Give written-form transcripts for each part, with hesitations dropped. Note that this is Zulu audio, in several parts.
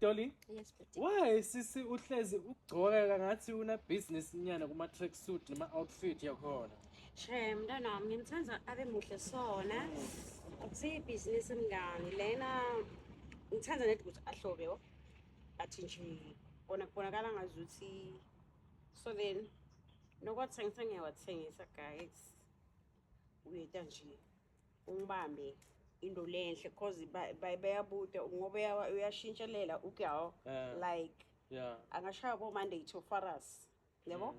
Dolly, Yes, but why sisi uhlezi ugcoka ngathi una business nyana kuma tracksuit noma outfit yakhona? Shem, mntanami ngimthanda abe muhle sona. Akusiyo ibhizinisi mngani lena ngithanda nedi ukuthi ahlobe yo. Athi nje kubonakala ngazuthi so then nokwathengisa ngiyawathengisa guys. Uyeta nje ungibambe into lenhle cause bayabuda ngoba uyashintshelela ukyawo like Yeah. angashaya bo Monday to Faras yabo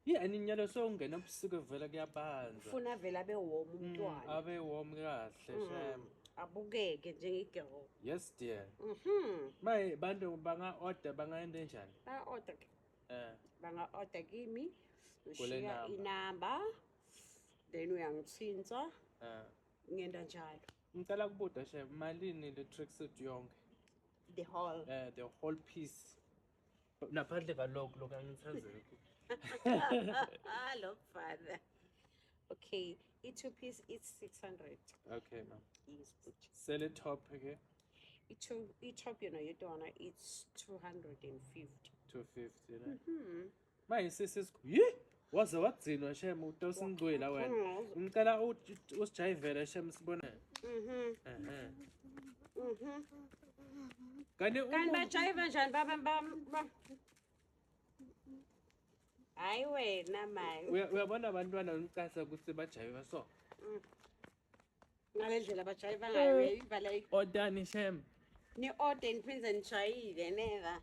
Yeah, aninyalo so ungena ubusika vela kuyabanda. ufuna vela abe warm umntwana Abe warm kahle shem. abukeke njengegirl Yes dear. May bantu banga order bangaende njani? ba order banga order kimi Kule ushiya number. inamba then uyangithinta ngenda njalo Ngicela kubuda shem malini le tracksuit yonke? the whole The whole piece. Naphandle kalokho lokangithazela. look father okay i-two piece it's 600 Okay ma'am. yes but Sell it top okay? i-top yona yodwana it's 250 250 right? Manje sisi yi waze wadzinwa shem utosingcwela wena. Ngicela usijayivele shem sibone. Kanti bajayiva njani baba hayi wena manje uyabona abantwana ngicasa ukuthi bajayiva so. ngale ndlela bajayiva ngayo uyayiva la Odani shem. ni order niphinde nijayile never